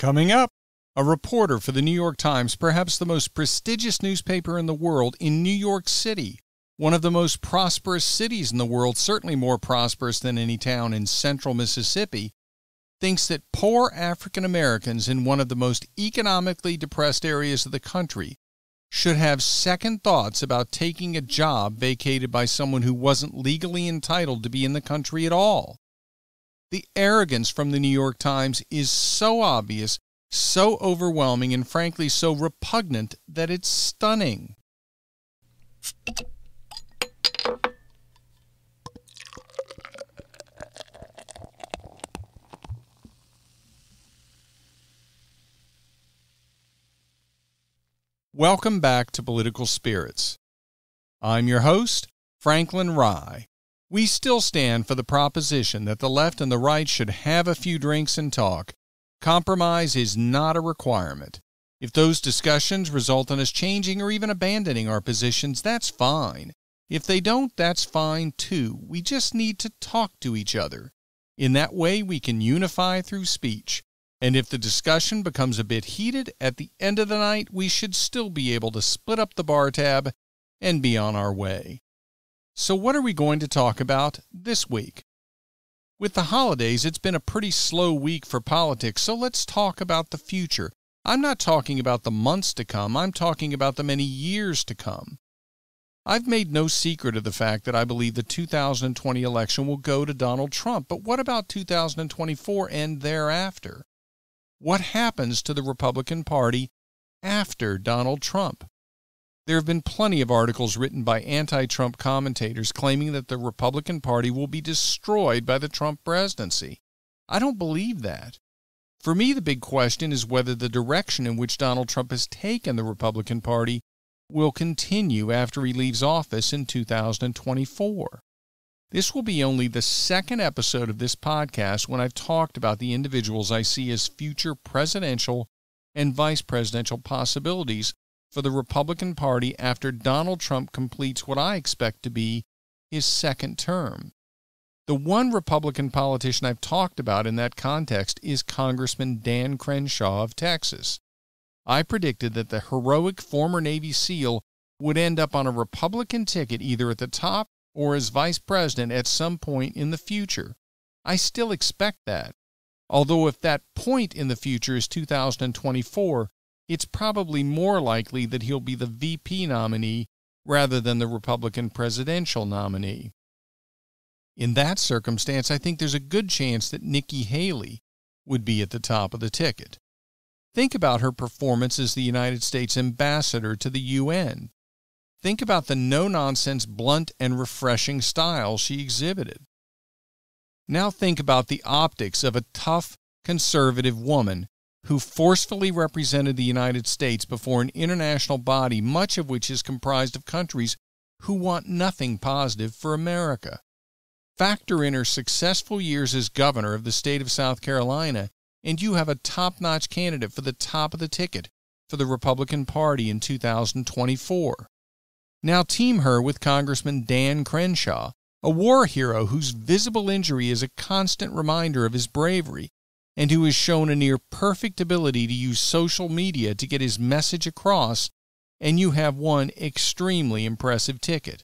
Coming up, a reporter for the New York Times, perhaps the most prestigious newspaper in the world, in New York City, one of the most prosperous cities in the world, certainly more prosperous than any town in central Mississippi, thinks that poor African Americans in one of the most economically depressed areas of the country should have second thoughts about taking a job vacated by someone who wasn't legally entitled to be in the country at all. The arrogance from the New York Times is so obvious, so overwhelming, and frankly so repugnant that it's stunning. Welcome back to Political Spirits. I'm your host, Franklin Rye. We still stand for the proposition that the left and the right should have a few drinks and talk. Compromise is not a requirement. If those discussions result in us changing or even abandoning our positions, that's fine. If they don't, that's fine too. We just need to talk to each other. In that way, we can unify through speech. And if the discussion becomes a bit heated, at the end of the night, we should still be able to split up the bar tab and be on our way. So what are we going to talk about this week? With the holidays, it's been a pretty slow week for politics, so let's talk about the future. I'm not talking about the months to come, I'm talking about the many years to come. I've made no secret of the fact that I believe the 2020 election will go to Donald Trump, but what about 2024 and thereafter? What happens to the Republican Party after Donald Trump? There have been plenty of articles written by anti-Trump commentators claiming that the Republican Party will be destroyed by the Trump presidency. I don't believe that. For me, the big question is whether the direction in which Donald Trump has taken the Republican Party will continue after he leaves office in 2024. This will be only the second episode of this podcast when I've talked about the individuals I see as future presidential and vice presidential possibilities for the Republican Party after Donald Trump completes what I expect to be his second term. The one Republican politician I've talked about in that context is Congressman Dan Crenshaw of Texas. I predicted that the heroic former Navy SEAL would end up on a Republican ticket either at the top or as vice president at some point in the future. I still expect that. Although if that point in the future is 2024, it's probably more likely that he'll be the VP nominee rather than the Republican presidential nominee. In that circumstance, I think there's a good chance that Nikki Haley would be at the top of the ticket. Think about her performance as the United States ambassador to the UN. Think about the no-nonsense, blunt, and refreshing style she exhibited. Now think about the optics of a tough, conservative woman who forcefully represented the United States before an international body, much of which is comprised of countries who want nothing positive for America. Factor in her successful years as governor of the state of South Carolina, and you have a top-notch candidate for the top of the ticket for the Republican Party in 2024. Now team her with Congressman Dan Crenshaw, a war hero whose visible injury is a constant reminder of his bravery, and who has shown a near-perfect ability to use social media to get his message across, and you have one extremely impressive ticket.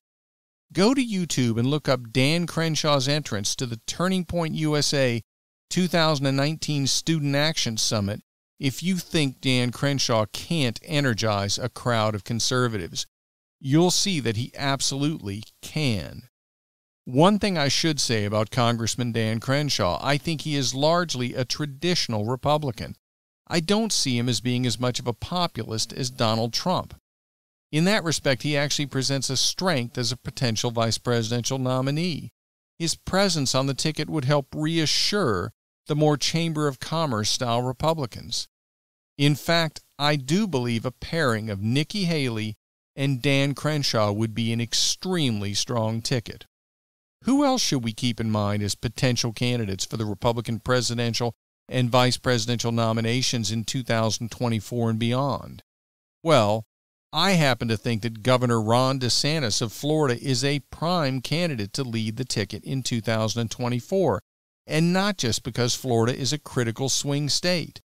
Go to YouTube and look up Dan Crenshaw's entrance to the Turning Point USA 2019 Student Action Summit if you think Dan Crenshaw can't energize a crowd of conservatives. You'll see that he absolutely can. One thing I should say about Congressman Dan Crenshaw, I think he is largely a traditional Republican. I don't see him as being as much of a populist as Donald Trump. In that respect, he actually presents a strength as a potential vice presidential nominee. His presence on the ticket would help reassure the more Chamber of Commerce-style Republicans. In fact, I do believe a pairing of Nikki Haley and Dan Crenshaw would be an extremely strong ticket. Who else should we keep in mind as potential candidates for the Republican presidential and vice presidential nominations in 2024 and beyond? Well, I happen to think that Governor Ron DeSantis of Florida is a prime candidate to lead the ticket in 2024, and not just because Florida is a critical swing state.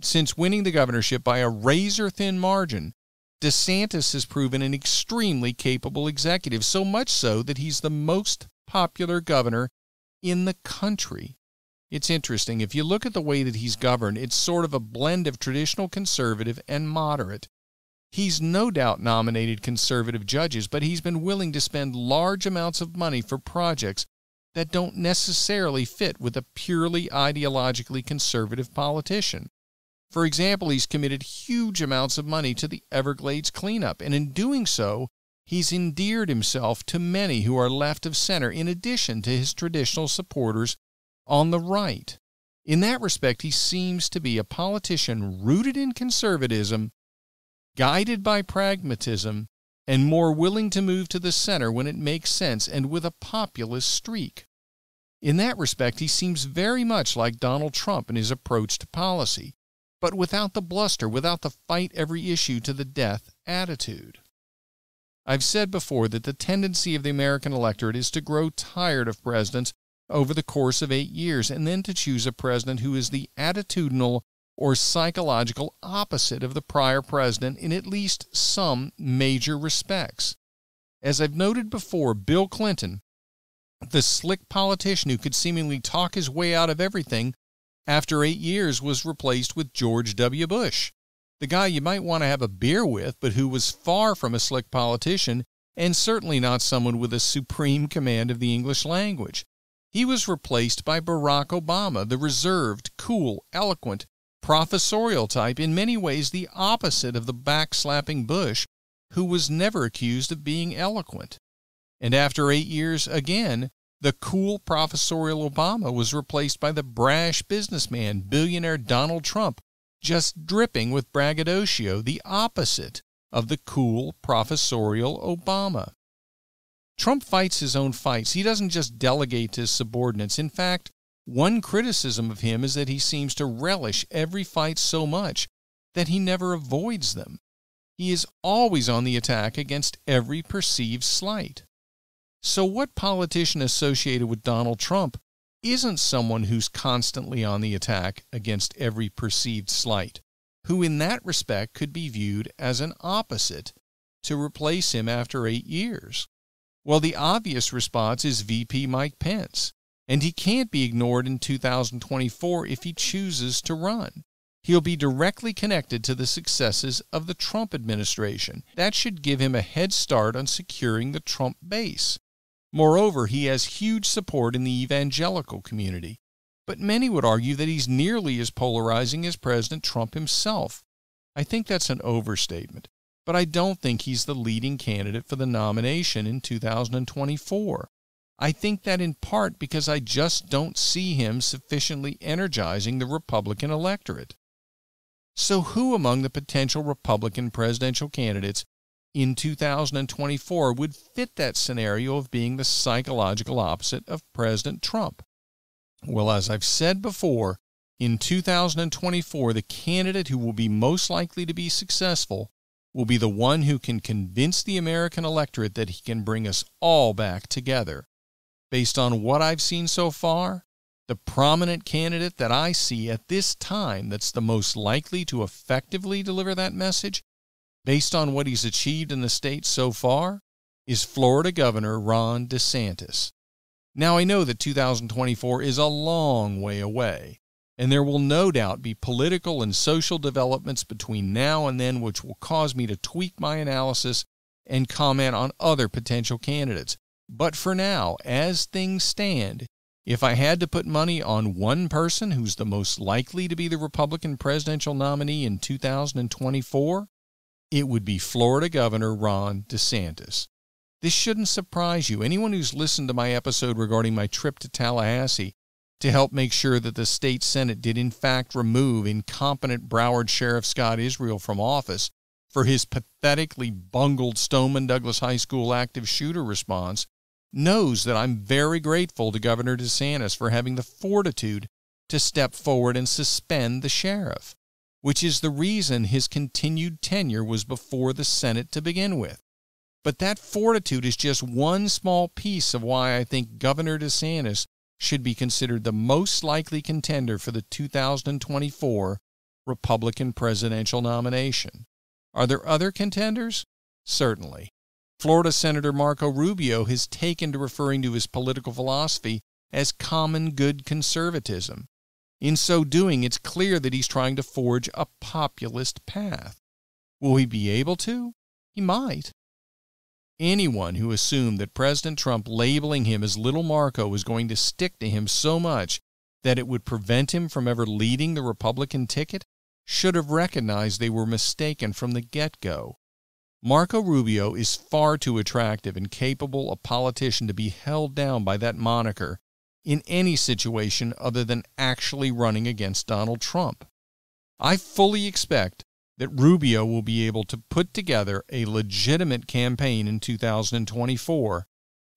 Since winning the governorship by a razor-thin margin, DeSantis has proven an extremely capable executive, so much so that he's the most popular governor in the country. It's interesting. If you look at the way that he's governed, it's sort of a blend of traditional conservative and moderate. He's no doubt nominated conservative judges, but he's been willing to spend large amounts of money for projects that don't necessarily fit with a purely ideologically conservative politician. For example, he's committed huge amounts of money to the Everglades cleanup, and in doing so, he's endeared himself to many who are left of center in addition to his traditional supporters on the right. In that respect, he seems to be a politician rooted in conservatism, guided by pragmatism, and more willing to move to the center when it makes sense, and with a populist streak. In that respect, he seems very much like Donald Trump in his approach to policy, but without the bluster, without the fight every issue to the death attitude. I've said before that the tendency of the American electorate is to grow tired of presidents over the course of 8 years, and then to choose a president who is the attitudinal or psychological opposite of the prior president in at least some major respects. As I've noted before, Bill Clinton, the slick politician who could seemingly talk his way out of everything, after 8 years was replaced with George W. Bush, the guy you might want to have a beer with, but who was far from a slick politician and certainly not someone with a supreme command of the English language. He was replaced by Barack Obama, the reserved, cool, eloquent, professorial type, in many ways the opposite of the backslapping Bush, who was never accused of being eloquent. And after 8 years again, the cool professorial Obama was replaced by the brash businessman, billionaire Donald Trump, just dripping with braggadocio, the opposite of the cool professorial Obama. Trump fights his own fights. He doesn't just delegate to his subordinates. In fact, one criticism of him is that he seems to relish every fight so much that he never avoids them. He is always on the attack against every perceived slight. So what politician associated with Donald Trump isn't someone who's constantly on the attack against every perceived slight, who in that respect could be viewed as an opposite to replace him after 8 years? Well, the obvious response is VP Mike Pence, and he can't be ignored in 2024 if he chooses to run. He'll be directly connected to the successes of the Trump administration. That should give him a head start on securing the Trump base. Moreover, he has huge support in the evangelical community, but many would argue that he's nearly as polarizing as President Trump himself. I think that's an overstatement, but I don't think he's the leading candidate for the nomination in 2024. I think that in part because I just don't see him sufficiently energizing the Republican electorate. So who among the potential Republican presidential candidates in 2024 would fit that scenario of being the psychological opposite of President Trump? Well, as I've said before, in 2024, the candidate who will be most likely to be successful will be the one who can convince the American electorate that he can bring us all back together. Based on what I've seen so far, the prominent candidate that I see at this time that's the most likely to effectively deliver that message, based on what he's achieved in the state so far, is Florida Governor Ron DeSantis. Now, I know that 2024 is a long way away, and there will no doubt be political and social developments between now and then which will cause me to tweak my analysis and comment on other potential candidates. But for now, as things stand, if I had to put money on one person who's the most likely to be the Republican presidential nominee in 2024, it would be Florida Governor Ron DeSantis. This shouldn't surprise you. Anyone who's listened to my episode regarding my trip to Tallahassee to help make sure that the state Senate did in fact remove incompetent Broward Sheriff Scott Israel from office for his pathetically bungled Stoneman Douglas High School active shooter response knows that I'm very grateful to Governor DeSantis for having the fortitude to step forward and suspend the sheriff, which is the reason his continued tenure was before the Senate to begin with. But that fortitude is just one small piece of why I think Governor DeSantis should be considered the most likely contender for the 2024 Republican presidential nomination. Are there other contenders? Certainly. Florida Senator Marco Rubio has taken to referring to his political philosophy as common good conservatism. In so doing, it's clear that he's trying to forge a populist path. Will he be able to? He might. Anyone who assumed that President Trump labeling him as Little Marco was going to stick to him so much that it would prevent him from ever leading the Republican ticket should have recognized they were mistaken from the get-go. Marco Rubio is far too attractive and capable a politician to be held down by that moniker in any situation other than actually running against Donald Trump. I fully expect that Rubio will be able to put together a legitimate campaign in 2024,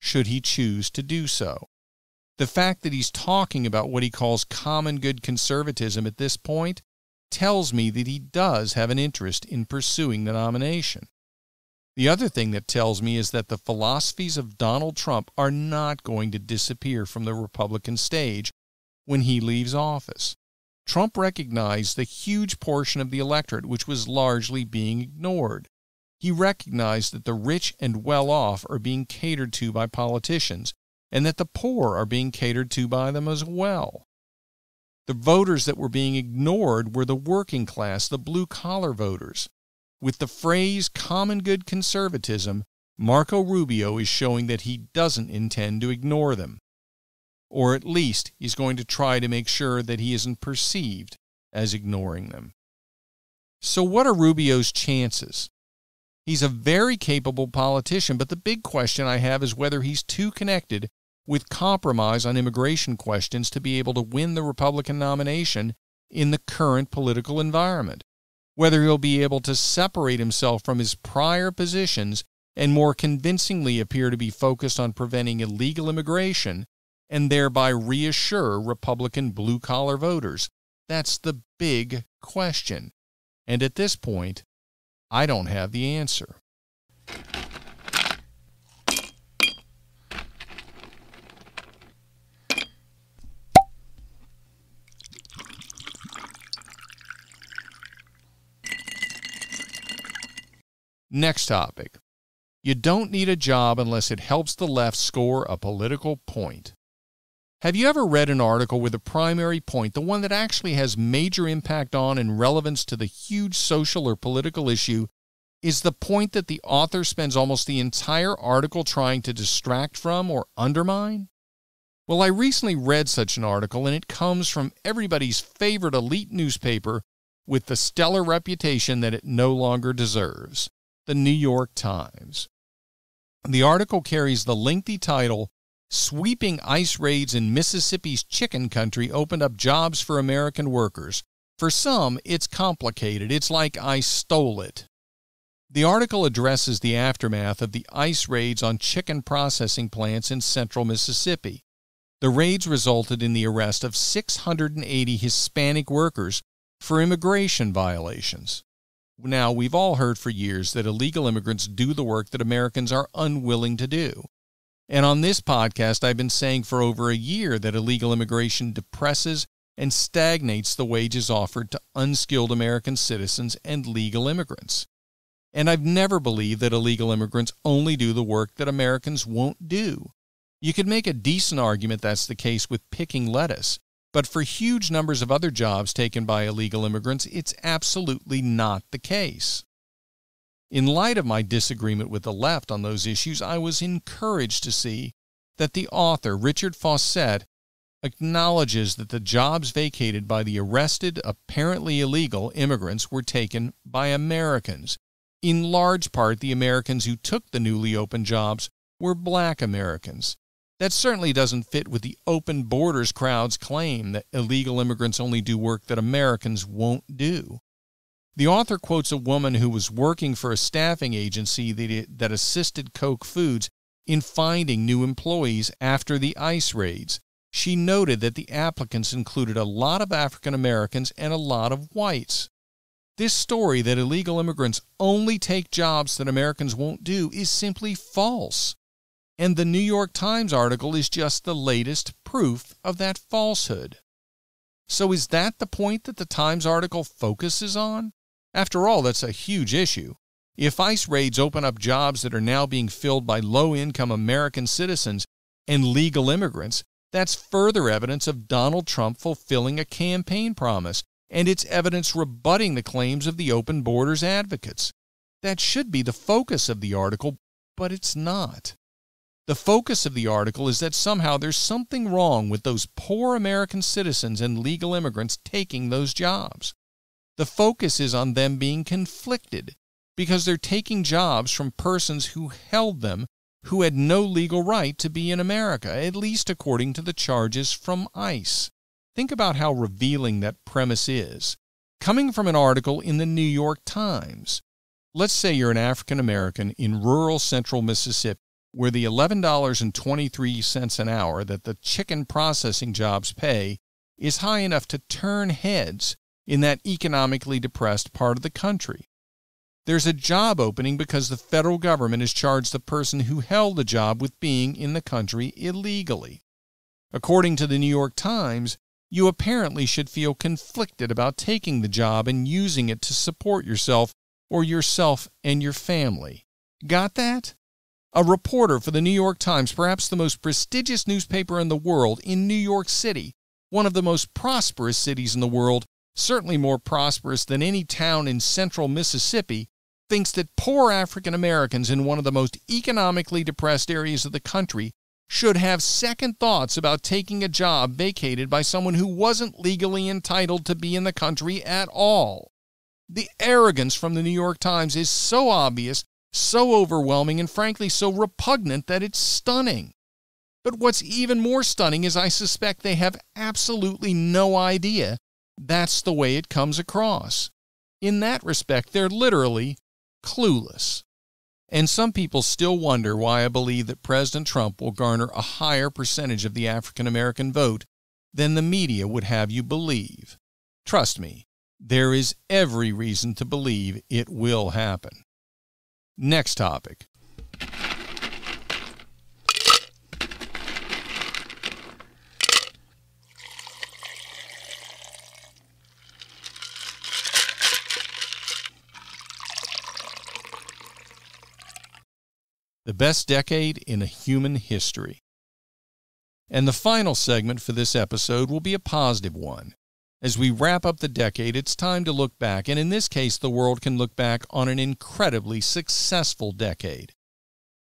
should he choose to do so. The fact that he's talking about what he calls common good conservatism at this point tells me that he does have an interest in pursuing the nomination. The other thing that tells me is that the philosophies of Donald Trump are not going to disappear from the Republican stage when he leaves office. Trump recognized the huge portion of the electorate which was largely being ignored. He recognized that the rich and well-off are being catered to by politicians, and that the poor are being catered to by them as well. The voters that were being ignored were the working class, the blue-collar voters. With the phrase common good conservatism, Marco Rubio is showing that he doesn't intend to ignore them. Or at least he's going to try to make sure that he isn't perceived as ignoring them. So what are Rubio's chances? He's a very capable politician, but the big question I have is whether he's too connected with compromise on immigration questions to be able to win the Republican nomination in the current political environment. Whether he'll be able to separate himself from his prior positions and more convincingly appear to be focused on preventing illegal immigration and thereby reassure Republican blue-collar voters. That's the big question. And at this point, I don't have the answer. Next topic. You don't need a job unless it helps the left score a political point. Have you ever read an article where the primary point, the one that actually has major impact on and relevance to the huge social or political issue, is the point that the author spends almost the entire article trying to distract from or undermine? Well, I recently read such an article, and it comes from everybody's favorite elite newspaper with the stellar reputation that it no longer deserves, the New York Times. The article carries the lengthy title, "Sweeping ICE Raids in Mississippi's Chicken Country Opened Up Jobs for American Workers." For some, it's complicated. It's like I stole it. The article addresses the aftermath of the ICE raids on chicken processing plants in central Mississippi. The raids resulted in the arrest of 680 Hispanic workers for immigration violations. Now, we've all heard for years that illegal immigrants do the work that Americans are unwilling to do. And on this podcast, I've been saying for over a year that illegal immigration depresses and stagnates the wages offered to unskilled American citizens and legal immigrants. And I've never believed that illegal immigrants only do the work that Americans won't do. You could make a decent argument that's the case with picking lettuce, but for huge numbers of other jobs taken by illegal immigrants, it's absolutely not the case. In light of my disagreement with the left on those issues, I was encouraged to see that the author, Richard Fawcett, acknowledges that the jobs vacated by the arrested, apparently illegal immigrants were taken by Americans. In large part, the Americans who took the newly opened jobs were black Americans. That certainly doesn't fit with the open borders crowd's claim that illegal immigrants only do work that Americans won't do. The author quotes a woman who was working for a staffing agency that assisted Koch Foods in finding new employees after the ICE raids. She noted that the applicants included a lot of African Americans and a lot of whites. This story that illegal immigrants only take jobs that Americans won't do is simply false. And the New York Times article is just the latest proof of that falsehood. So is that the point that the Times article focuses on? After all, that's a huge issue. If ICE raids open up jobs that are now being filled by low-income American citizens and legal immigrants, that's further evidence of Donald Trump fulfilling a campaign promise, and it's evidence rebutting the claims of the open borders advocates. That should be the focus of the article, but it's not. The focus of the article is that somehow there's something wrong with those poor American citizens and legal immigrants taking those jobs. The focus is on them being conflicted because they're taking jobs from persons who held them who had no legal right to be in America, at least according to the charges from ICE. Think about how revealing that premise is. Coming from an article in the New York Times. Let's say you're an African American in rural central Mississippi, where the $11.23 an hour that the chicken processing jobs pay is high enough to turn heads in that economically depressed part of the country. There's a job opening because the federal government has charged the person who held the job with being in the country illegally. According to the New York Times, you apparently should feel conflicted about taking the job and using it to support yourself or yourself and your family. Got that? A reporter for the New York Times, perhaps the most prestigious newspaper in the world, in New York City, one of the most prosperous cities in the world, certainly more prosperous than any town in central Mississippi, thinks that poor African Americans in one of the most economically depressed areas of the country should have second thoughts about taking a job vacated by someone who wasn't legally entitled to be in the country at all. The arrogance from the New York Times is so obvious, so overwhelming, and frankly so repugnant that it's stunning. But what's even more stunning is I suspect they have absolutely no idea that's the way it comes across. In that respect, they're literally clueless. And some people still wonder why I believe that President Trump will garner a higher percentage of the African American vote than the media would have you believe. Trust me, there is every reason to believe it will happen. Next topic. The best decade in human history. And the final segment for this episode will be a positive one. As we wrap up the decade, it's time to look back, and in this case, the world can look back on an incredibly successful decade.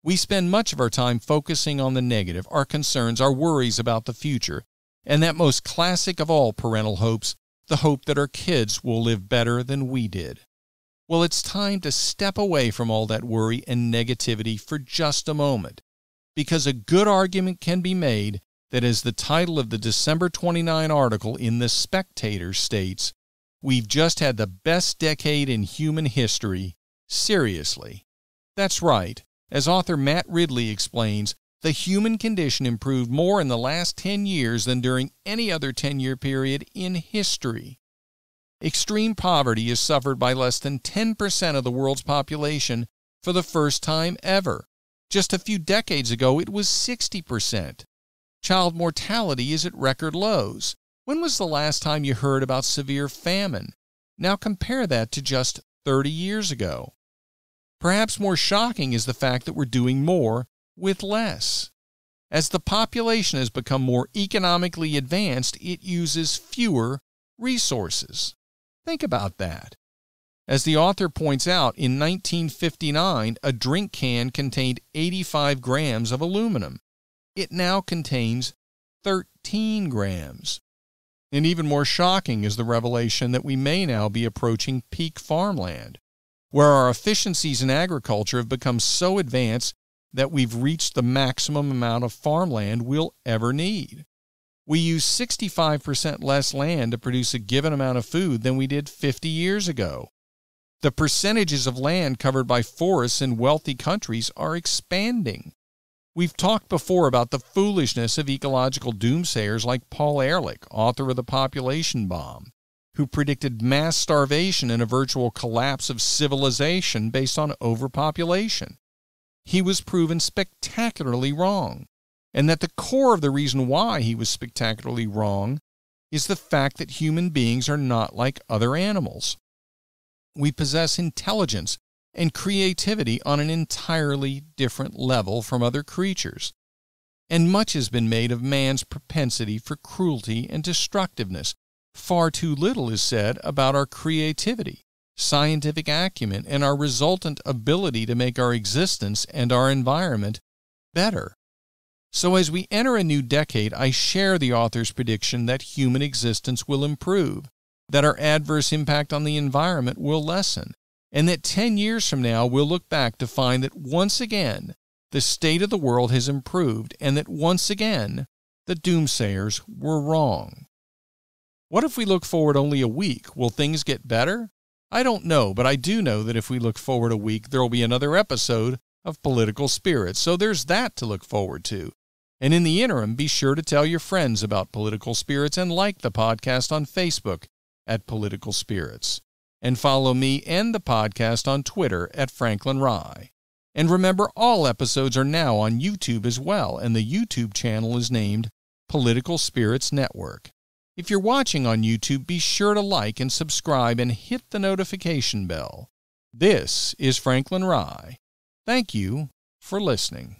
We spend much of our time focusing on the negative, our concerns, our worries about the future, and that most classic of all parental hopes, the hope that our kids will live better than we did. Well, it's time to step away from all that worry and negativity for just a moment, because a good argument can be made that, as the title of the December 29 article in The Spectator states, we've just had the best decade in human history. Seriously. That's right. As author Matt Ridley explains, the human condition improved more in the last 10 years than during any other 10-year period in history. Extreme poverty is suffered by less than 10% of the world's population for the first time ever. Just a few decades ago, it was 60%. Child mortality is at record lows. When was the last time you heard about severe famine? Now compare that to just 30 years ago. Perhaps more shocking is the fact that we're doing more with less. As the population has become more economically advanced, it uses fewer resources. Think about that. As the author points out, in 1959, a drink can contained 85 grams of aluminum. It now contains 13 grams. And even more shocking is the revelation that we may now be approaching peak farmland, where our efficiencies in agriculture have become so advanced that we've reached the maximum amount of farmland we'll ever need. We use 65% less land to produce a given amount of food than we did 50 years ago. The percentages of land covered by forests in wealthy countries are expanding. We've talked before about the foolishness of ecological doomsayers like Paul Ehrlich, author of The Population Bomb, who predicted mass starvation and a virtual collapse of civilization based on overpopulation. He was proven spectacularly wrong. And that the core of the reason why he was spectacularly wrong is the fact that human beings are not like other animals. We possess intelligence and creativity on an entirely different level from other creatures. And much has been made of man's propensity for cruelty and destructiveness. Far too little is said about our creativity, scientific acumen, and our resultant ability to make our existence and our environment better. So as we enter a new decade, I share the author's prediction that human existence will improve, that our adverse impact on the environment will lessen, and that 10 years from now we'll look back to find that once again the state of the world has improved and that once again the doomsayers were wrong. What if we look forward only a week? Will things get better? I don't know, but I do know that if we look forward a week, there will be another episode of Political Spirits, so there's that to look forward to. And in the interim, be sure to tell your friends about Political Spirits and like the podcast on Facebook at Political Spirits. And follow me and the podcast on Twitter at Franklin Rye. And remember, all episodes are now on YouTube as well, and the YouTube channel is named Political Spirits Network. If you're watching on YouTube, be sure to like and subscribe and hit the notification bell. This is Franklin Rye. Thank you for listening.